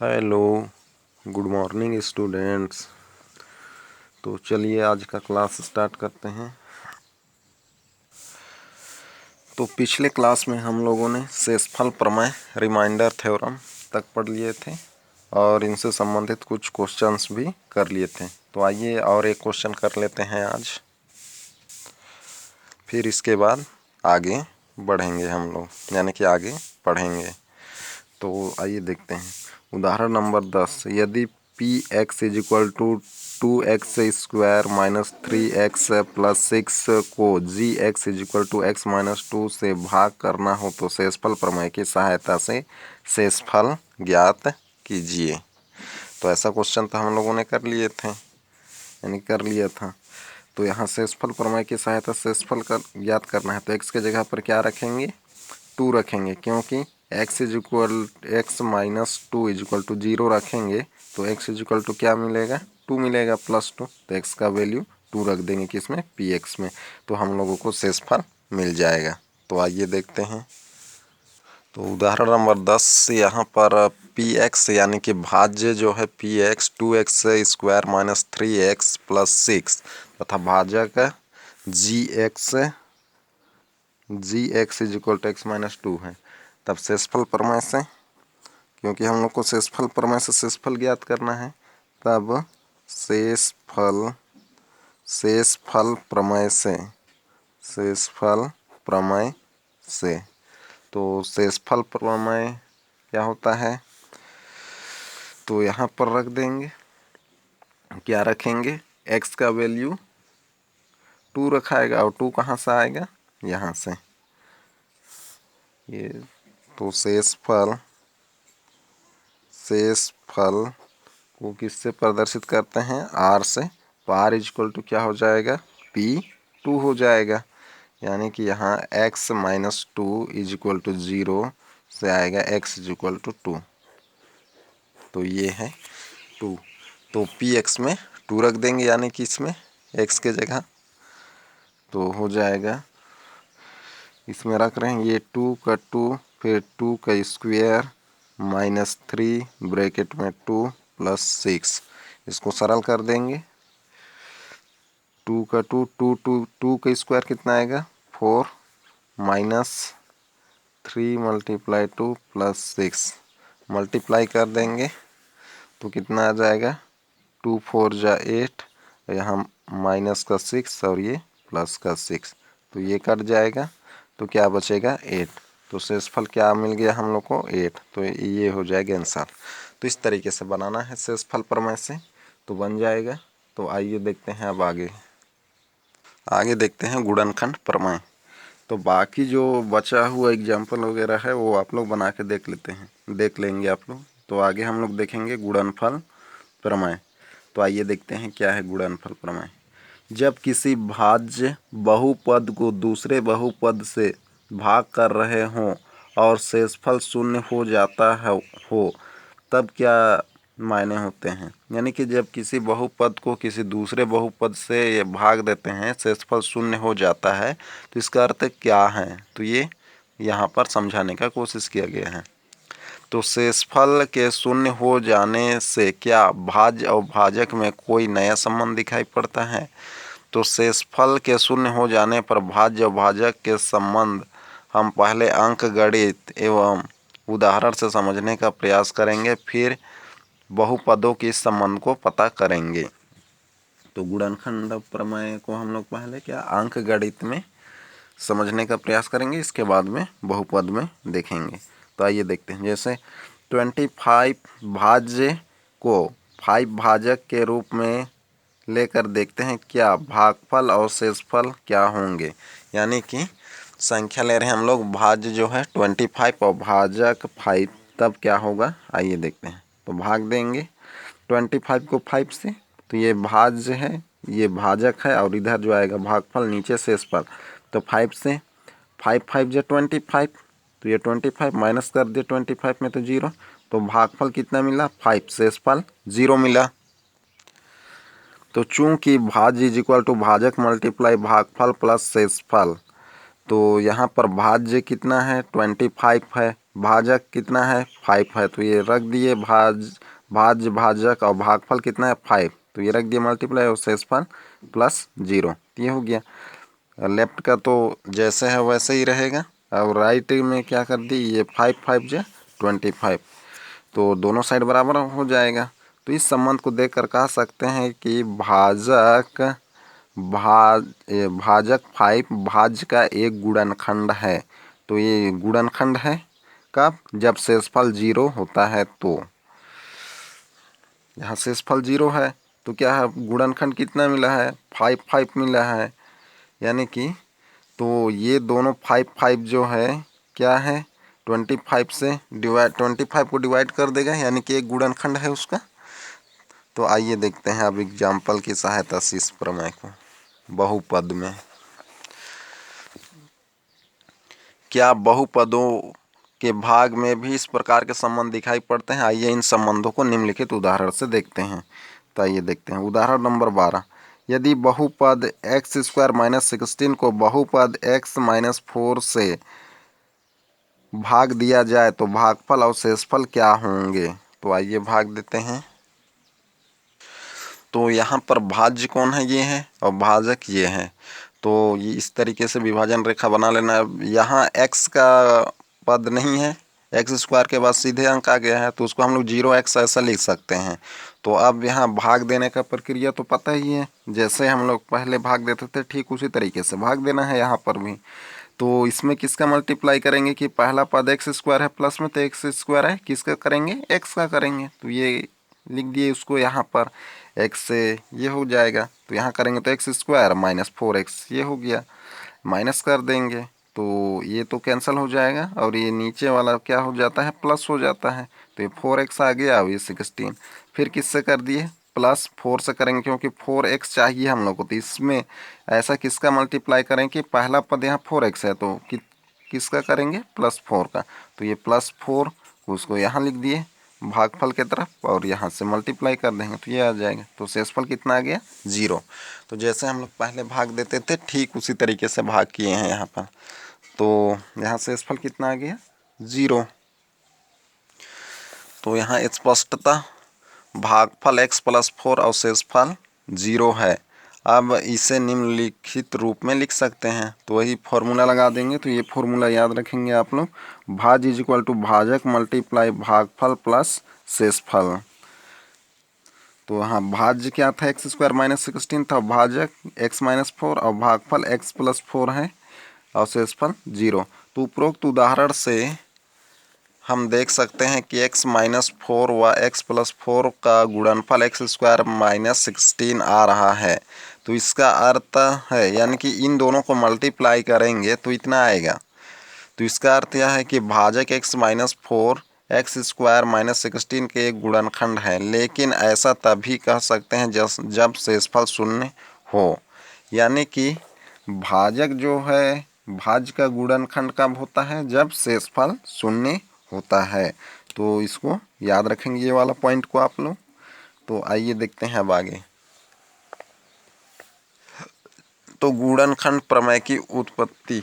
Hello, good morning students. तो चलिए आज का क्लास स्टार्ट करते हैं। तो पिछले क्लास में हम लोगों ने शेषफल प्रमेय, रिमाइंडर थ्योरम तक पढ़ लिए थे और इनसे संबंधित कुछ क्वेश्चंस भी कर लिए थे। तो आइए और एक क्वेश्चन कर लेते हैं आज, फिर इसके बाद आगे बढ़ेंगे हम लोग, यानी कि आगे पढ़ेंगे। तो आइए देखते हैं उदाहरण नंबर 10। यदि P x is equal to 2x² minus 3x plus 6 को G X is equal to x minus 2 से भाग करना हो तो शेषफल प्रमेय की सहायता से शेषफल ज्ञात कीजिए। तो ऐसा क्वेश्चन तो हम लोगों ने कर लिए थे, यानी कर लिया था। तो यहाँ शेषफल प्रमेय की सहायता से शेषफल ज्ञात करना है तो x के जगह पर क्या रखेंगे, 2 रखेंगे, क्योंकि x minus 2 is equal to 0 रखेंगे तो x इज इक्वल टू क्या मिलेगा, 2 मिलेगा प्लस 2। तो x का वैल्यू 2 रख देंगे किसमें, px में, तो हम लोगों को शेषफल मिल जाएगा। तो आइए देखते हैं। तो उदाहरण नंबर 10 यहाँ पर px यानी कि भाज्य जो है px 2x² minus 3x plus 6 तथा भाजक gx is equal to x minus 2 है। तब शेषफल प्रमेय से, क्योंकि हम लोग को शेषफल प्रमेय से शेषफल ज्ञात करना है, तब शेषफल प्रमेय से तो शेषफल प्रमेय क्या होता है, तो यहाँ पर रख देंगे, क्या रखेंगे, x का वैल्यू 2 रखाएगा और 2 कहाँ से आएगा, यहाँ से। ये तो शेषफल को किससे प्रदर्शित करते हैं, r से। तो r इज इक्वल टू क्या हो जाएगा, p2 हो जाएगा, यानी कि यहाँ x minus 2 is equal to 0 से आएगा x इज इक्वल टू 2। तो ये है 2, तो px में 2 रख देंगे, यानी कि इसमें x के जगह, तो हो जाएगा, इसमें रख रहे हैं ये 2 का 2, फिर 2 का स्क्वायर माइनस 3 ब्रैकेट में 2 प्लस 6, इसको सरल कर देंगे। 2 का 2 का स्क्वायर कितना आएगा, 4 माइनस 3 मल्टीप्लाई 2 प्लस 6, मल्टीप्लाई कर देंगे तो कितना आ जाएगा, 2 4 जा 8, यहाँ माइनस का 6 और ये प्लस का 6, तो ये कट जाएगा तो क्या बचेगा, 8। तो शेषफल क्या मिल गया हम लोग को, 8। तो ये हो जाएगा आंसर। तो इस तरीके से बनाना है शेषफल प्रमेय से, तो बन जाएगा। तो आइए देखते हैं अब आगे देखते हैं गुणनखंड प्रमेय। तो बाकी जो बचा हुआ एग्जाम्पल वगैरह है वो आप लोग बना के देख लेंगे आप लोग। तो आगे हम लोग देखेंगे गुणनफल प्रमेय। तो आइए देखते हैं क्या है गुणनफल प्रमेय। जब किसी भाज्य बहुपद को दूसरे बहुपद से भाग कर रहे हों और शेषफल शून्य हो जाता हो तब क्या मायने होते हैं, यानी कि जब किसी बहुपद को किसी दूसरे बहुपद से ये भाग देते हैं, शेषफल शून्य हो जाता है, तो इसका अर्थ क्या है, तो ये यहाँ पर समझाने का कोशिश किया गया है। तो शेषफल के शून्य हो जाने से क्या भाज्य और भाजक में कोई नया संबंध दिखाई पड़ता है। तो शेषफल के शून्य हो जाने पर भाज्य और भाजक के संबंध हम पहले अंकगणित एवं उदाहरण से समझने का प्रयास करेंगे, फिर बहुपदों के इस संबंध को पता करेंगे। तो गुणनखंड प्रमेय को हम लोग पहले क्या अंकगणित में समझने का प्रयास करेंगे, इसके बाद में बहुपद में देखेंगे। तो आइए देखते हैं, जैसे 25 भाज्य को 5 भाजक के रूप में लेकर देखते हैं क्या भागफल और शेषफल क्या होंगे। यानी कि संख्या ले रहे हैं हम लोग, भाज्य जो है 25 और भाजक 5, तब क्या होगा आइए देखते हैं। तो भाग देंगे 25 को 5 से, तो ये भाज्य है, ये भाजक है, और इधर जो आएगा भागफल, नीचे शेषफल। तो 5 से 5 5 जो 25, तो ये 25 माइनस कर दिए 25 में तो 0, तो भागफल कितना मिला 5, शेषफल 0 मिला। तो चूंकि भाज्य इज इक्वल टू भाजक मल्टीप्लाई भागफल प्लस शेषफल, तो यहाँ पर भाज्य कितना है 25 है, भाजक कितना है 5 है, तो ये रख दिए भाज्य भाजक, और भागफल कितना है 5, तो ये रख दिए मल्टीप्लाई और शेषफल प्लस 0, ये हो गया। लेफ्ट का तो जैसे है वैसे ही रहेगा, और राइट में क्या कर दी, ये 5 5 जो 25, तो दोनों साइड बराबर हो जाएगा। तो इस संबंध को देखकर कह सकते हैं कि भाजक 5 भाज्य का एक गुणनखंड है। तो ये गुणनखंड है कब, जब शेषफल 0 होता है। तो यहाँ शेषफल 0 है तो क्या है, गुणनखंड कितना मिला है 5 5 मिला है, यानी कि तो ये दोनों 5 5 जो है क्या है 25 से डिवाइड, 25 को डिवाइड कर देगा, यानी कि एक गुणनखंड है उसका। तो आइए देखते हैं अब एग्जाम्पल की सहायता से इस प्रमेय को बहुपद में। क्या बहुपदों के भाग में भी इस प्रकार के संबंध दिखाई पड़ते हैं? आइए इन संबंधों को निम्नलिखित उदाहरण से देखते हैं। तो आइए देखते हैं उदाहरण नंबर 12। यदि बहुपद x² - 16 को बहुपद x - 4 से भाग दिया जाए तो भागफल और शेषफल क्या होंगे? तो आइए भाग देते हैं। तो यहाँ पर भाज्य कौन है, ये है, और भाजक ये है। तो ये इस तरीके से विभाजन रेखा बना लेना है। यहाँ x का पद नहीं है, x² के बाद सीधे अंक आ गया है, तो उसको हम लोग 0x ऐसा लिख सकते हैं। तो अब यहाँ भाग देने का प्रक्रिया तो पता ही है, जैसे हम लोग पहले भाग देते थे ठीक उसी तरीके से भाग देना है यहाँ पर भी। तो इसमें किसका मल्टीप्लाई करेंगे कि पहला पद x² है प्लस में, तो x² है, किसका करेंगे x का करेंगे, तो ये लिख दिए उसको यहाँ पर, x से ये हो जाएगा, तो यहाँ करेंगे तो x² - 4x ये हो गया, माइनस कर देंगे तो ये तो कैंसिल हो जाएगा, और ये नीचे वाला क्या हो जाता है प्लस हो जाता है, तो ये 4x आ गया, और ये 16 फिर किससे कर दिए प्लस 4 से करेंगे, क्योंकि 4x चाहिए हम लोग को। तो इसमें ऐसा किसका मल्टीप्लाई करें कि पहला पद यहाँ 4x है, तो किसका करेंगे +4 का, तो ये +4 उसको यहाँ लिख दिए भागफल के तरफ, और यहाँ से मल्टीप्लाई कर देंगे तो ये आ जाएगा। तो शेषफल कितना आ गया 0। तो जैसे हम लोग पहले भाग देते थे ठीक उसी तरीके से भाग किए हैं यहाँ पर। तो यहाँ शेषफल कितना आ गया 0। तो यहाँ स्पष्टता भागफल x + 4 और शेषफल 0 है। अब इसे निम्नलिखित रूप में लिख सकते हैं, तो वही फॉर्मूला लगा देंगे। तो ये फॉर्मूला याद रखेंगे आप लोग, भाज्य = भाजक मल्टीप्लाई भागफल प्लस शेषफल। तो हाँ भाज्य क्या था x² - 16 था, भाजक x - 4 और भागफल x + 4 है और शेषफल 0। तो उपरोक्त उदाहरण से हम देख सकते हैं कि x - 4 व x + 4 का गुणनफल x² - 16 आ रहा है। तो इसका अर्थ है, यानी कि इन दोनों को मल्टीप्लाई करेंगे तो इतना आएगा। तो इसका अर्थ यह है कि भाजक x - 4 x² - 16 के एक गुणनखंड है, लेकिन ऐसा तभी कह सकते हैं जब शेषफल 0 हो। यानी कि भाजक जो है भाज्य का गुणनखंड कब होता है, जब शेषफल 0 होता है। तो इसको याद रखेंगे ये वाला पॉइंट को आप लोग। तो आइए देखते हैं अब आगे। तो गुणनखंड प्रमेय की उपपत्ति।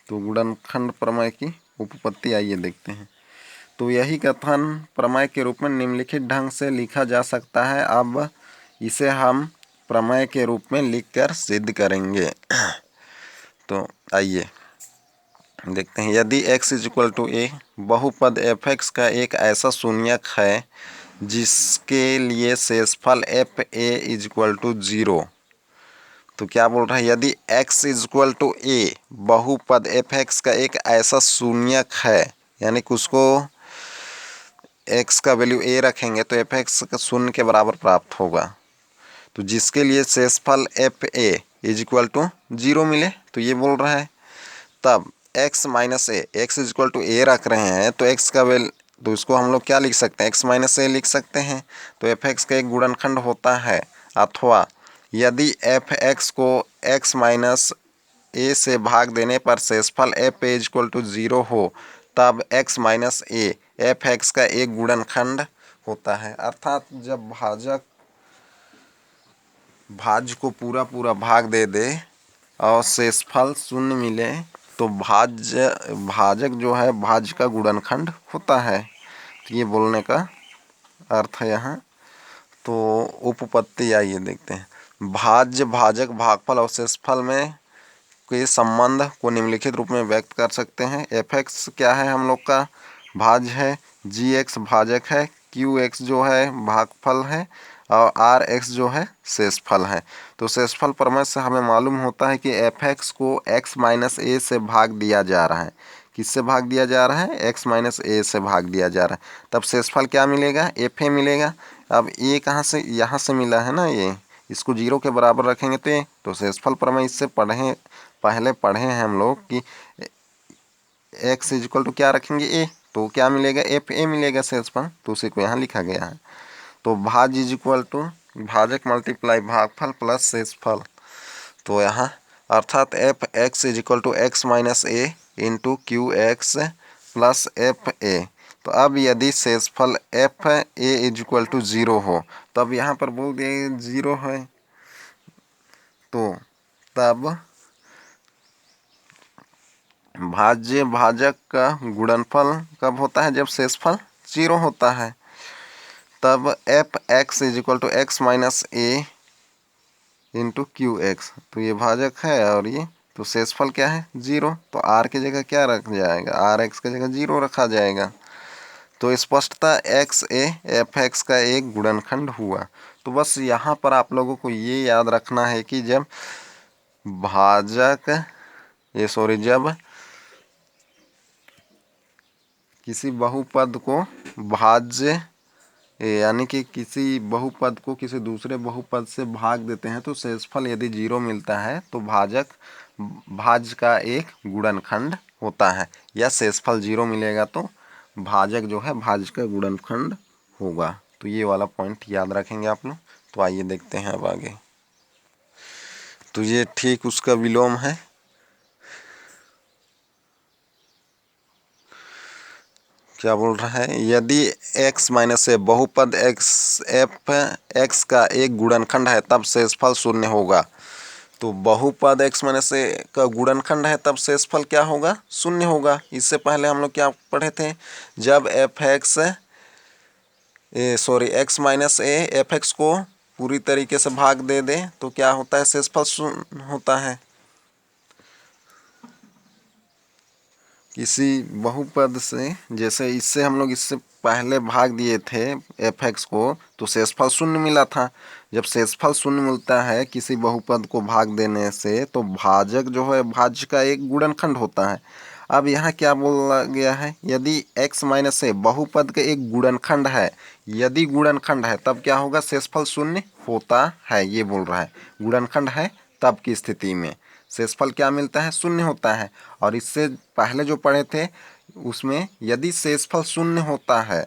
तो गुणनखंड प्रमेय की उपपत्ति आइए देखते हैं। तो यही कथन प्रमेय के रूप में निम्नलिखित ढंग से लिखा जा सकता है। अब इसे हम प्रमेय के रूप में लिखकर सिद्ध करेंगे। तो आइए देखते हैं। यदि x = a बहुपद f(x) का एक ऐसा शून्यक है जिसके लिए शेषफल fa = 0। तो क्या बोल रहा है, यदि x = a बहुपद f(x) का एक ऐसा शून्यक है, यानी कि उसको x का वैल्यू a रखेंगे तो f(x) का 0 के बराबर प्राप्त होगा। तो जिसके लिए शेषफल fa = 0 मिले, तो ये बोल रहा है। तब x - a x = a रख रहे हैं, तो x का वैल्यू, तो इसको हम लोग क्या लिख सकते हैं x - a लिख सकते हैं। तो f(x) का एक गुणनखंड होता है। अथवा यदि f(x) को x - a से भाग देने पर शेषफल fa = 0 हो, तब x - a f(x) का एक गुणनखंड होता है। अर्थात जब भाज्य को पूरा भाग दे दे और शेषफल 0 मिले, तो भाजक जो है भाज्य का गुणनखंड होता है। तो ये बोलने का अर्थ है यहाँ। तो उपपत्ति आइए देखते हैं। भाज्य, भाजक, भागफल और शेषफल में के संबंध को निम्नलिखित रूप में व्यक्त कर सकते हैं। एफ एक्स क्या है हम लोग का? भाज्य है। जी एक्स भाजक है। क्यू एक्स जो है भागफल है और आर एक्स जो है शेषफल है। तो शेषफल प्रमेय से हमें मालूम होता है कि एफ एक्स को एक्स माइनस ए से भाग दिया जा रहा है। किससे भाग दिया जा रहा है? एक्स माइनस ए से भाग दिया जा रहा है। तब शेषफल क्या मिलेगा? एफ ए मिलेगा। अब ए कहाँ से? यहाँ से मिला है ना, ये इसको जीरो के बराबर रखेंगे तो ये, तो शेषफल प्रमेय इससे पहले पढ़े हैं हम लोग कि एक्स इक्वल टू क्या रखेंगे? ए, तो क्या मिलेगा? एफ ए मिलेगा शेषफल, तो उसी को यहाँ लिखा गया है। तो भाज्य इज इक्वल टू भाजक मल्टीप्लाई भागफल प्लस शेषफल। तो यहाँ अर्थात F x is equal to x minus A into Q X plus F A. तो अब यदि शेषफल F A is equal to zero हो, तब यहाँ पर बोल दिए जीरो है, तो तब भाज्य भाजक का गुणनफल कब होता है? जब शेषफल जीरो होता है। तब f x is equal to x minus A into Q x, तो ये भाजक है और ये, तो शेषफल क्या है? जीरो। तो आर की जगह क्या रख जाएगा? आर एक्स की जगह जीरो रखा जाएगा। तो स्पष्टता एक्स ए एफ एक्स का एक गुणनखंड हुआ। तो बस यहाँ पर आप लोगों को ये याद रखना है कि जब जब किसी बहुपद को भाज्य यानी कि किसी बहुपद को किसी दूसरे बहुपद से भाग देते हैं तो शेषफल यदि जीरो मिलता है तो भाज्य का एक गुणनखंड होता है, या शेषफल जीरो मिलेगा तो भाजक जो है भाज्य का गुणनखंड होगा। तो ये वाला पॉइंट याद रखेंगे आप लोग। तो आइए देखते हैं अब आगे। तो ये ठीक उसका विलोम है। क्या बोल रहा है? यदि x माइनस ए बहुपद एफ एक्स का एक गुणनखंड है तब शेषफल शून्य होगा। तो बहुपद x माइनस ए का गुणनखंड है तब शेषफल क्या होगा? शून्य होगा। इससे पहले हम लोग क्या पढ़े थे? जब x माइनस ए एफ एक्स को पूरी तरीके से भाग दे दे तो क्या होता है? शेषफल शून्य होता है। किसी बहुपद से, जैसे इससे हम लोग इससे पहले भाग दिए थे एफ एक्स को तो शेषफल शून्य मिला था। जब शेषफल शून्य मिलता है किसी बहुपद को भाग देने से तो भाजक जो है भाज्य का एक गुणनखंड होता है। अब यहाँ क्या बोला गया है? यदि x माइनस ए बहुपद का एक गुणनखंड है, यदि गुणनखंड है तब क्या होगा? शेषफल शून्य होता है, ये बोल रहा है। गुणनखंड है तब की स्थिति में शेषफल क्या मिलता है? शून्य होता है। और इससे पहले जो पढ़े थे उसमें यदि शेषफल शून्य होता है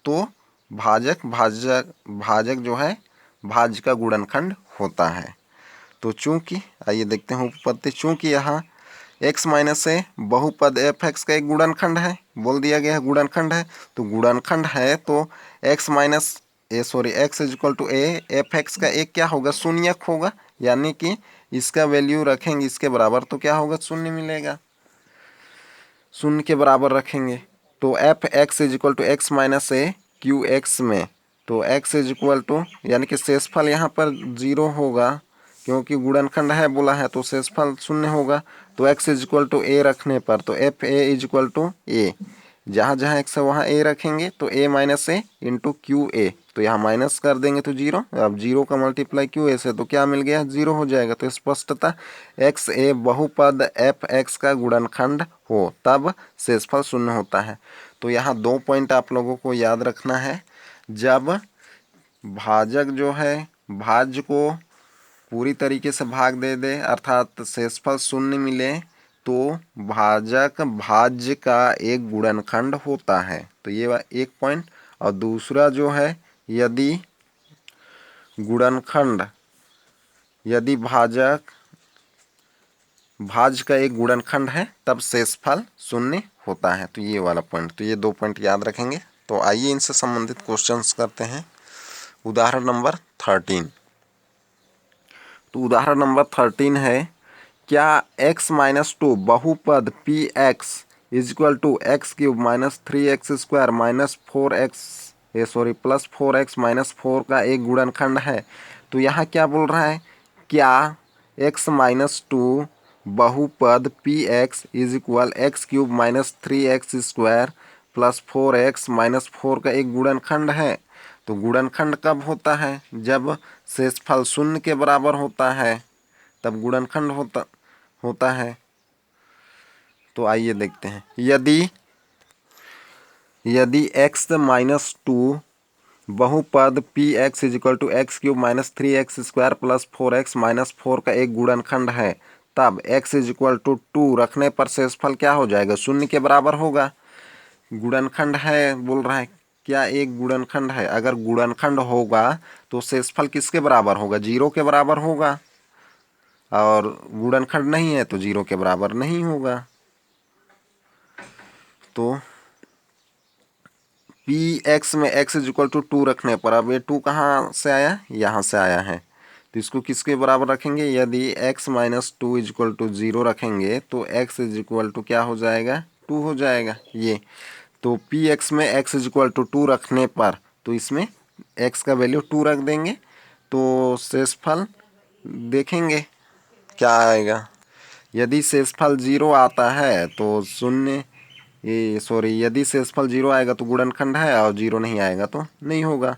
तो भाजक जो है भाज्य का गुणनखंड होता है। तो चूंकि आइए देखते हैं उपपत्ति। चूंकि यहाँ x माइनस ए बहुपद एफ एक्स का एक गुणनखंड है, बोल दिया गया है गुणनखंड है, तो गुणनखंड है तो x is equal to a f x का एक क्या होगा? शून्यक होगा। यानी कि इसका वैल्यू रखेंगे इसके बराबर तो क्या होगा? शून्य मिलेगा। शून्य के बराबर रखेंगे तो f x is equal to x minus a q x में, तो x इज इक्वल टू यानी कि शेषफल यहाँ पर जीरो होगा क्योंकि गुणनखंड है बोला है, तो शेषफल शून्य होगा। तो x is equal to A रखने पर तो F A is equal to A, जहाँ जहाँ x है वहाँ a रखेंगे तो a minus A into Q A, तो यहाँ माइनस कर देंगे तो जीरो। अब जीरो का मल्टीप्लाई क्यू ए से तो क्या मिल गया? जीरो हो जाएगा। तो स्पष्टता एक्स ए बहुपद एफ एक्स का गुणनखंड हो तब शेषफल शून्य होता है। तो यहाँ दो पॉइंट आप लोगों को याद रखना है। जब भाजक जो है भाज्य को पूरी तरीके से भाग दे दे अर्थात शेषफल शून्य मिले तो भाजक भाज्य का एक गुणनखंड होता है। तो ये एक पॉइंट। और दूसरा जो है यदि भाजक भाज्य का एक गुणनखंड है तब शेषफल शून्य होता है। तो ये वाला पॉइंट, तो ये दो पॉइंट याद रखेंगे। तो आइए इनसे संबंधित क्वेश्चंस करते हैं। उदाहरण नंबर 13। तो उदाहरण नंबर 13 है क्या x माइनस टू बहुपद p x is equal to x cube minus 3x² minus 4x plus 4x minus 4 का एक गुणनखंड है। तो यहाँ क्या बोल रहा है, क्या x माइनस टू बहुपद p x is equal x cube minus 3x² plus 4x minus 4 का एक गुणनखंड है। तो गुणनखंड कब होता है, जब शेषफल शून्य के बराबर होता है, तब गुणनखंड होता है। तो आइए देखते हैं, यदि x माइनस टू बहुपद p x is equal to x cube minus 3x² plus 4x minus 4 का एक गुणनखंड है, तब x इज इक्वल टू 2 रखने पर शेषफल क्या हो जाएगा, शून्य के बराबर होगा। गुणनखंड है बोल रहा है, क्या एक गुणनखंड है, अगर गुणनखंड होगा तो शेषफल किसके बराबर होगा, 0 के बराबर होगा, और गुणनखंड नहीं है तो 0 के बराबर नहीं होगा। तो पी एक्स में x इज इक्वल टू 2 रखने पर, अब ये 2 कहाँ से आया, यहाँ से आया है, तो इसको किसके बराबर रखेंगे, यदि x minus two is equal to 0 रखेंगे तो x इज इक्वल टू क्या हो जाएगा, 2 हो जाएगा ये। तो पी एक्स में x इज इक्वल टू 2 रखने पर, तो इसमें x का वैल्यू 2 रख देंगे, तो शेषफल देखेंगे क्या आएगा। यदि शेषफल 0 आता है तो शून्य, यदि शेषफल 0 आएगा तो गुणनखंड है, और 0 नहीं आएगा तो नहीं होगा।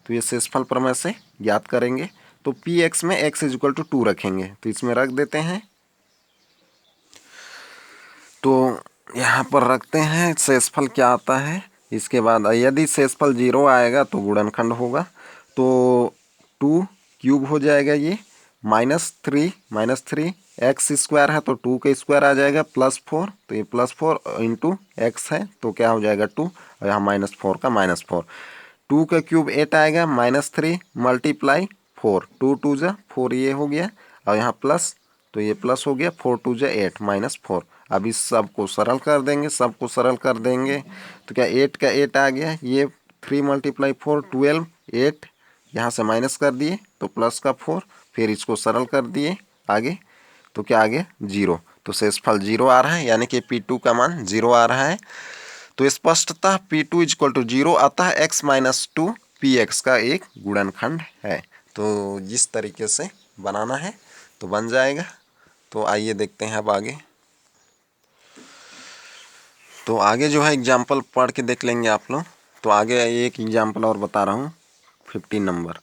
तो ये शेषफल प्रमेय से ज्ञात करेंगे। तो पी एक्स में x इज इक्वल टू 2 रखेंगे, तो इसमें रख देते हैं। तो यहाँ पर रखते हैं, शेषफल क्या आता है। इसके बाद यदि शेषफल 0 आएगा तो गुणनखंड होगा, तो 2 क्यूब हो जाएगा ये, माइनस थ्री एक्स स्क्वायर है तो 2 का स्क्वायर आ जाएगा, प्लस 4, तो ये प्लस 4 इंटू एक्स है तो क्या हो जाएगा 2, और यहाँ माइनस 4 का माइनस 4, 2 का क्यूब 8 आएगा, माइनस 3 मल्टीप्लाई 4, 2 2 जा 4 ये हो गया, और यहाँ प्लस, तो ये प्लस हो गया, 4 2 जा 8 माइनस 4। अब इस सब को सरल कर देंगे, सबको सरल कर देंगे तो क्या 8 का 8 आ गया, ये 3 मल्टीप्लाई 4 12, 8 यहाँ से माइनस कर दिए तो प्लस का 4, फिर इसको सरल कर दिए आगे, तो क्या आ गया 0। तो शेषफल 0 आ रहा है, यानी कि P2 का मान 0 आ रहा है। तो स्पष्टतः P2 इज इक्वल टू 0 आता है, x minus to P x का एक गुणनखंड है। तो जिस तरीके से बनाना है तो बन जाएगा। तो आइए देखते हैं अब आगे। तो आगे जो है एग्जाम्पल पढ़ के देख लेंगे आप लोग। तो आगे एक एग्जाम्पल और बता रहा हूँ, 15 नंबर।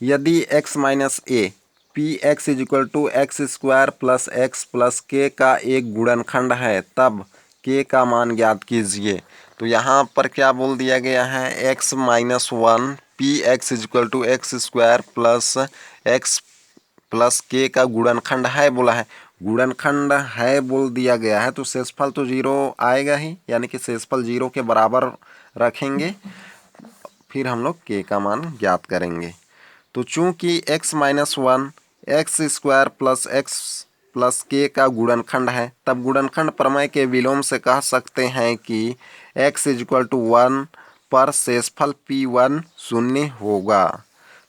यदि x minus a p x is equal to x square plus x plus k का एक गुणनखंड है, तब के का मान ज्ञात कीजिए। तो यहाँ पर क्या बोल दिया गया है, x minus one p x is equal to x square plus x plus k का गुणनखंड है बोला है। गुणनखंड है बोल दिया गया है तो शेषफल तो 0 आएगा ही, यानी कि शेषफल 0 के बराबर रखेंगे, फिर हम लोग के का मान ज्ञात करेंगे। तो चूंकि x minus one x square plus x plus k का गुणनखंड है, तब गुणनखंड प्रमेय के विलोम से कह सकते हैं कि x इज इक्वल टू 1 पर शेषफल P1 शून्य होगा।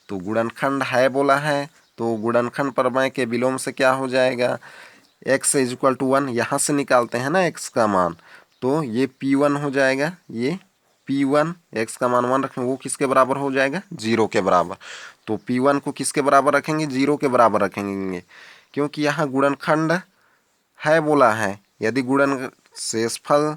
तो गुणनखंड है बोला है, तो गुणनखंड प्रमेय के विलोम से क्या हो जाएगा, x इज इक्वल टू 1, यहाँ से निकालते हैं ना x का मान, तो ये P1 हो जाएगा, ये P1 x का मान 1 रखेंगे, वो किसके बराबर हो जाएगा, 0 के बराबर। तो P1 को किसके बराबर रखेंगे, 0 के बराबर रखेंगे, क्योंकि यहाँ गुणनखंड है बोला है। यदि शेषफल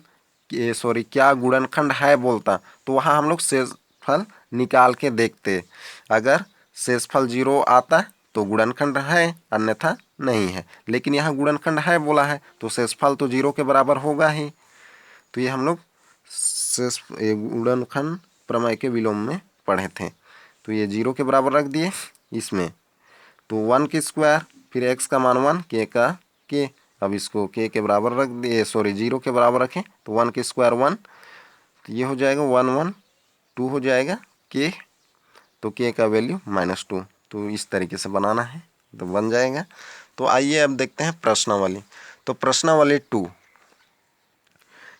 क्या गुणनखंड है बोलता तो वहाँ हम लोग शेषफल निकाल के देखते, अगर शेषफल 0 आता तो गुणनखंड है, अन्यथा नहीं है। लेकिन यहाँ गुणनखंड है बोला है तो शेषफल तो 0 के बराबर होगा ही। तो ये हम लोग गुणनखंड प्रमेय के विलोम में पढ़े थे। तो ये 0 के बराबर रख दिए इसमें, तो 1 के स्क्वायर, फिर x का मान 1, के का के, अब इसको के बराबर रख दिए, 0 के बराबर रखें, तो 1 के स्क्वायर 1, तो ये हो जाएगा 1 1 2 हो जाएगा के, तो के का वैल्यू -2। तो इस तरीके से बनाना है तो बन जाएगा। तो आइए अब देखते हैं प्रश्नावली। तो प्रश्नावली 2,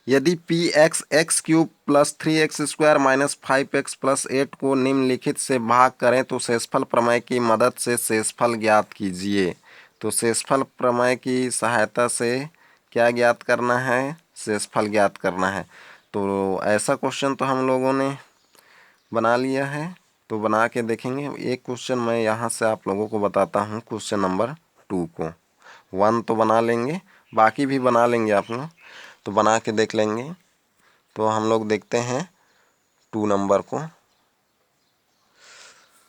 यदि P x x cube plus 3x square minus 5x plus 8 को निम्नलिखित से भाग करें तो शेषफल प्रमेय की मदद से शेषफल ज्ञात कीजिए। तो शेषफल प्रमेय की सहायता से क्या ज्ञात करना है? शेषफल ज्ञात करना है। तो ऐसा क्वेश्चन तो हम लोगों ने बना लिया है, तो बना के देखेंगे। एक क्वेश्चन मैं यहाँ से आप लोगों को बताता हूँ, क्वेश्चन नंबर 2 को। 1 तो बना लेंगे, बाकी भी बना लेंगे आप लोग, तो बना के देख लेंगे। तो हम लोग देखते हैं 2 नंबर को।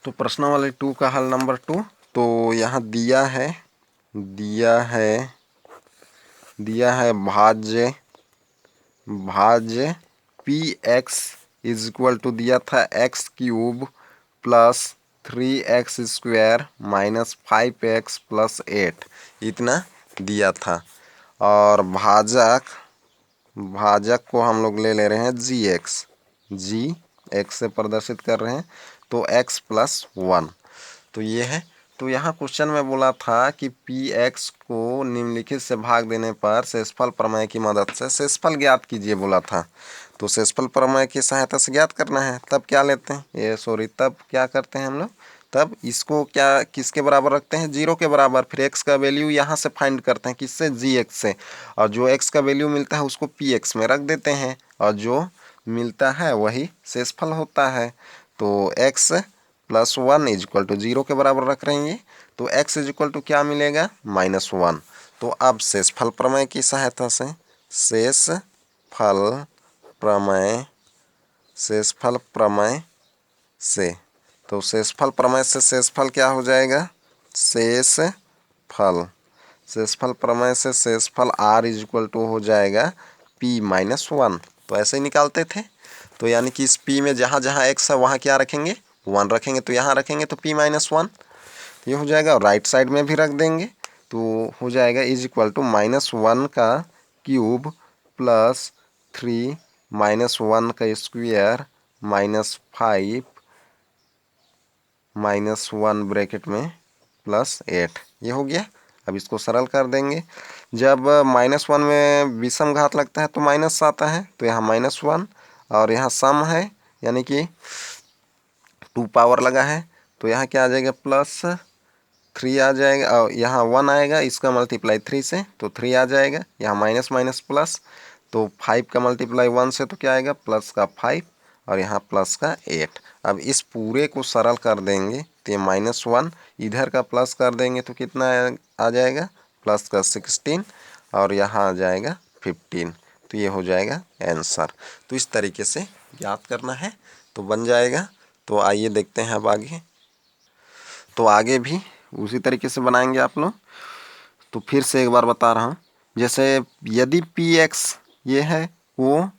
तो प्रश्न वाले 2 का हल नंबर 2, तो यहाँ दिया है भाज्य p x is equal to दिया था x cube plus 3x square minus 5x plus 8, इतना दिया था। और भाजक को हम लोग ले रहे हैं जी एक्स से प्रदर्शित कर रहे हैं, तो x प्लस 1, तो ये है। तो यहाँ क्वेश्चन में बोला था कि पी एक्स को निम्नलिखित से भाग देने पर शेषफल प्रमेय की मदद से शेषफल ज्ञात कीजिए बोला था। तो शेषफल प्रमेय की सहायता से ज्ञात करना है, तब क्या लेते हैं तब क्या करते हैं हम लोग, तब इसको क्या किसके बराबर रखते हैं? 0 के बराबर। फिर x का वैल्यू यहाँ से फाइंड करते हैं, किससे? जी से। और जो x का वैल्यू मिलता है उसको पी एक्स में रख देते हैं, और जो मिलता है वही शेषफल होता है। तो x plus 1 is equal to 0 के बराबर रख रहे हैं, तो x इज इक्वल टू क्या मिलेगा? -1। तो अब शेषफल प्रमेय की सहायता से शेषफल प्रमेय से तो शेषफल प्रमेय से शेषफल क्या हो जाएगा? शेषफल प्रमेय से शेषफल r इज इक्वल टू हो जाएगा p-1। तो ऐसे ही निकालते थे। तो यानी कि इस p में जहाँ जहाँ x है वहाँ क्या रखेंगे? 1 रखेंगे, तो यहाँ रखेंगे तो p-1 ये हो जाएगा। और राइट साइड में भी रख देंगे, तो हो जाएगा इज इक्वल टू -1 का क्यूब प्लस 3 -1 का स्क्वायर माइनस 5 -1 ब्रैकेट में प्लस 8, ये हो गया। अब इसको सरल कर देंगे। जब -1 में विषम घात लगता है तो माइनस आता है, तो यहाँ -1, और यहाँ सम है यानी कि 2 पावर लगा है, तो यहाँ क्या आ जाएगा? +3 आ जाएगा, और यहाँ 1 आएगा, इसका मल्टीप्लाई 3 से तो 3 आ जाएगा। यहाँ माइनस माइनस प्लस, तो 5 का मल्टीप्लाई 1 से तो क्या आएगा? प्लस का 5, और यहाँ प्लस का 8। अब इस पूरे को सरल कर देंगे तो ये -1 इधर का प्लस कर देंगे तो कितना आ जाएगा? प्लस का 16, और यहाँ आ जाएगा 15। तो ये हो जाएगा आंसर। तो इस तरीके से याद करना है, तो बन जाएगा। तो आइए देखते हैं अब आगे। तो आगे भी उसी तरीके से बनाएंगे आप लोग। तो फिर से एक बार बता रहा हूँ, जैसे यदि पी एक्स ये है, वो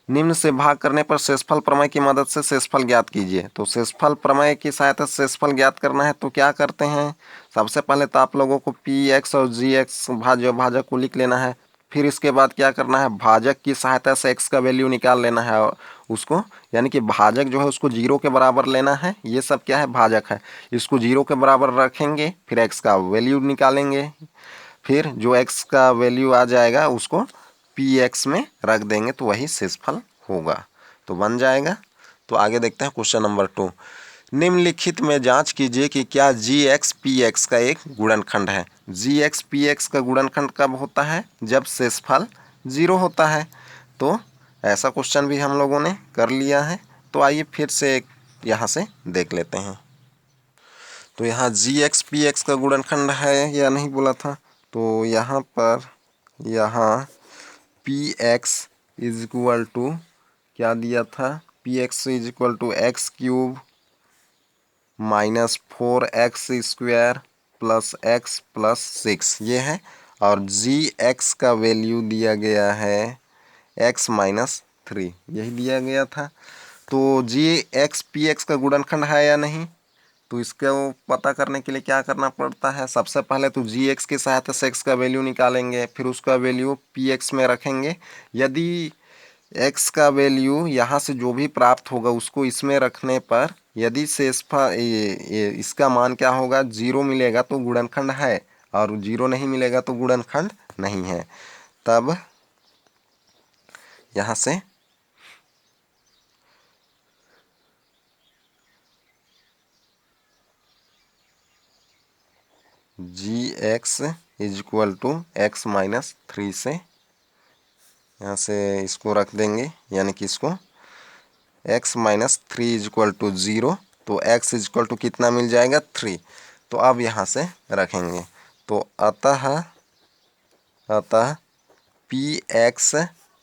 निम्न से भाग करने पर शेषफल प्रमेय की मदद से शेषफल ज्ञात कीजिए। तो शेषफल प्रमेय की सहायता से शेषफल ज्ञात करना है, तो क्या करते हैं? सबसे पहले तो आप लोगों को पी एक्स और जी एक्स भाजक को लिख लेना है। फिर इसके बाद क्या करना है? भाजक की सहायता से x का वैल्यू निकाल लेना है, उसको यानी कि भाजक जो है उसको 0 के बराबर लेना है। ये सब क्या है? भाजक है। इसको 0 के बराबर रखेंगे, फिर x का वैल्यू निकालेंगे, फिर जो x का वैल्यू आ जाएगा उसको पी एक्स में रख देंगे, तो वही शेषफल होगा। तो बन जाएगा। तो आगे देखते हैं क्वेश्चन नंबर 2। निम्नलिखित में जांच कीजिए कि क्या जी एक्स पी एक्स का एक गुणनखंड है। जी एक्स पी एक्स का गुणनखंड कब होता है? जब शेषफल 0 होता है। तो ऐसा क्वेश्चन भी हम लोगों ने कर लिया है। तो आइए फिर से यहाँ से देख लेते हैं। तो यहाँ जी एक्स पी एक्स का गुणनखंड है या नहीं बोला था, तो यहाँ पर p x is equal to क्या दिया था? P x is equal to x cube -4x square plus x plus 6, ये है। और जी एक्स का वैल्यू दिया गया है x-3, यही दिया गया था। तो जी एक्स पी एक्स का गुणनखंड है या नहीं, तो इसको पता करने के लिए क्या करना पड़ता है? सबसे पहले तो जी एक्स की सहायता से x का वैल्यू निकालेंगे, फिर उसका वैल्यू पी एक्स में रखेंगे। यदि x का वैल्यू यहाँ से जो भी प्राप्त होगा उसको इसमें रखने पर यदि शेषफल इसका मान क्या होगा? 0 मिलेगा तो गुणनखंड है, और 0 नहीं मिलेगा तो गुणनखंड नहीं है। तब यहाँ से G X is equal to x minus 3 से यहाँ से इसको रख देंगे, यानी कि इसको x minus 3 is equal to 0, तो x इज इक्वल टू कितना मिल जाएगा 3। तो अब यहाँ से रखेंगे, तो अतः p x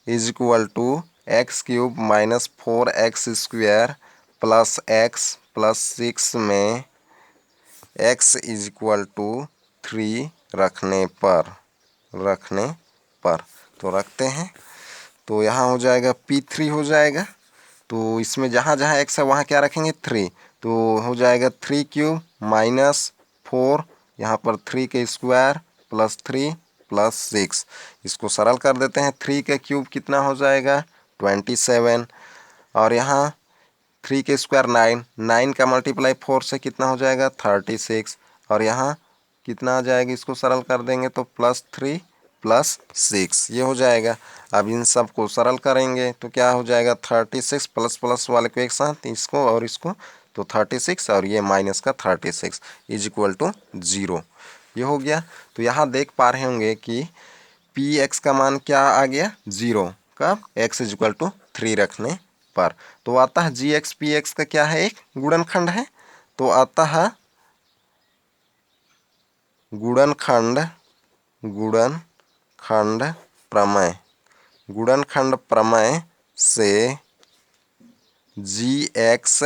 is equal to x cube minus 4x square plus x plus 6 में x इज इक्वल टू 3 रखने पर तो रखते हैं, तो यहाँ हो जाएगा P3 हो जाएगा। तो इसमें जहाँ जहाँ x है वहाँ क्या रखेंगे 3, तो हो जाएगा 3 क्यूब माइनस 4, यहाँ पर 3 के स्क्वायर प्लस 3 प्लस 6, इसको सरल कर देते हैं। 3 का क्यूब कितना हो जाएगा 27, और यहाँ 3 के स्क्वायर 9, 9 का मल्टीप्लाई 4 से कितना हो जाएगा 36, और यहाँ कितना आ जाएगा, इसको सरल कर देंगे तो प्लस 3 प्लस 6 ये हो जाएगा। अब इन सब को सरल करेंगे तो क्या हो जाएगा 36 प्लस प्लस वाले को एक साथ, इसको और इसको, तो 36 और ये माइनस का 36 इज इक्वल टू 0, ये हो गया। तो यहाँ देख पा रहे होंगे कि पी एक्स का मान क्या आ गया 0, कब x इज इक्वल टू 3 रखने पर। तो अतः जी एक्स पी एक्स का क्या है, एक गुणनखंड है। तो अतः गुणनखंड प्रमेय से जी एक्स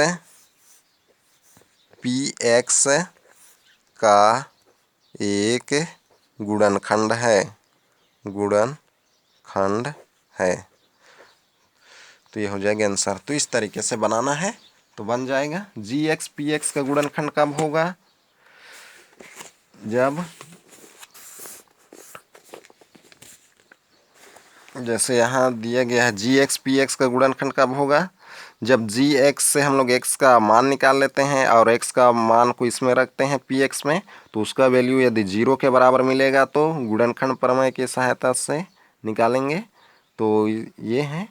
पी एक्स का एक गुणनखंड है। तो ये हो जाएगा आंसर। तो इस तरीके से बनाना है तो बन जाएगा। जी एक्स पी एक्स का गुणनखंड कब होगा, जब जैसे यहाँ दिया गया है जी एक्स पी एक्स का गुणनखंड कब होगा, जब जी एक्स से हम लोग एक्स का मान निकाल लेते हैं और एक्स का मान को इसमें रखते हैं पी एक्स में, तो उसका वैल्यू यदि 0 के बराबर मिलेगा तो गुणनखंड प्रमेय की सहायता से निकालेंगे। तो ये है,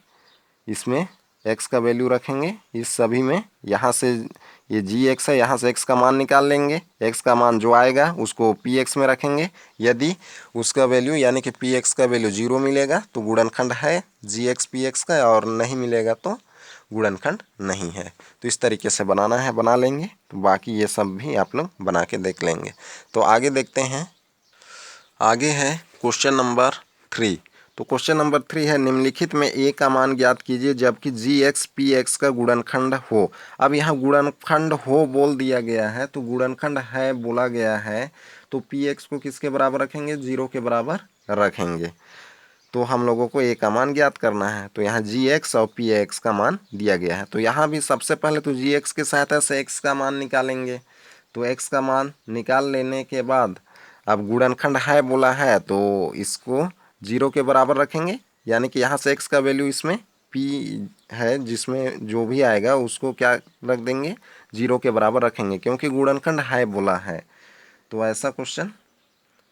इसमें x का वैल्यू रखेंगे इस सभी में, यहाँ से ये जी एक्स है, यहाँ से x का मान निकाल लेंगे, x का मान जो आएगा उसको पी एक्स में रखेंगे। यदि उसका वैल्यू यानी कि पी एक्स का वैल्यू 0 मिलेगा तो गुणनखंड है जी एक्स पी एक्स का, और नहीं मिलेगा तो गुणनखंड नहीं है। तो इस तरीके से बनाना है, बना लेंगे। तो बाकी ये सब भी आप लोग बना के देख लेंगे। तो आगे देखते हैं, आगे है क्वेश्चन नंबर 3। तो क्वेश्चन नंबर 3 है, निम्नलिखित में a का मान ज्ञात कीजिए जबकि जी एक्स पी एक्स का गुणनखंड हो। अब यहाँ गुणनखंड हो बोल दिया गया है, तो गुणनखंड है बोला गया है, तो पी एक्स को किसके बराबर रखेंगे 0 के बराबर रखेंगे। तो हम लोगों को a का मान ज्ञात करना है, तो यहाँ जी एक्स और पी एक्स का मान दिया गया है। तो यहाँ भी सबसे पहले तो जी एक्स की सहायता से x का मान निकालेंगे। तो x का मान निकाल लेने के बाद अब गुणनखंड है बोला है तो इसको 0 के बराबर रखेंगे, यानी कि यहाँ से x का वैल्यू इसमें p है जिसमें जो भी आएगा उसको क्या रख देंगे 0 के बराबर रखेंगे, क्योंकि गुणनखंड है बोला है। तो ऐसा क्वेश्चन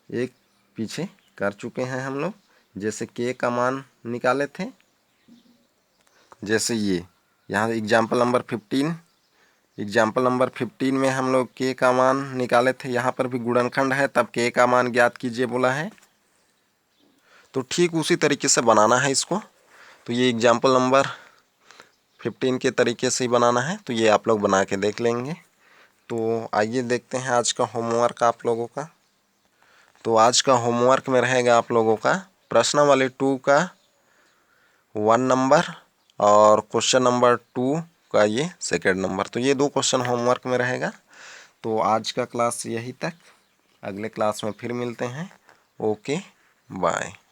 एक पीछे कर चुके हैं हम लोग, जैसे k का मान निकाले थे, जैसे ये यहाँ एग्जाम्पल नंबर 15 में हम लोग k का मान निकाले थे। यहाँ पर भी गुणनखंड है तब k का मान ज्ञात कीजिए बोला है, तो ठीक उसी तरीके से बनाना है इसको। तो ये एग्जाम्पल नंबर 15 के तरीके से ही बनाना है, तो ये आप लोग बना के देख लेंगे। तो आइए देखते हैं आज का होमवर्क आप लोगों का। तो आज का होमवर्क में रहेगा आप लोगों का प्रश्नावली 2 का 1 नंबर और क्वेश्चन नंबर 2 का ये सेकंड नंबर। तो ये 2 क्वेश्चन होमवर्क में रहेगा। तो आज का क्लास यही तक, अगले क्लास में फिर मिलते हैं। Okay bye.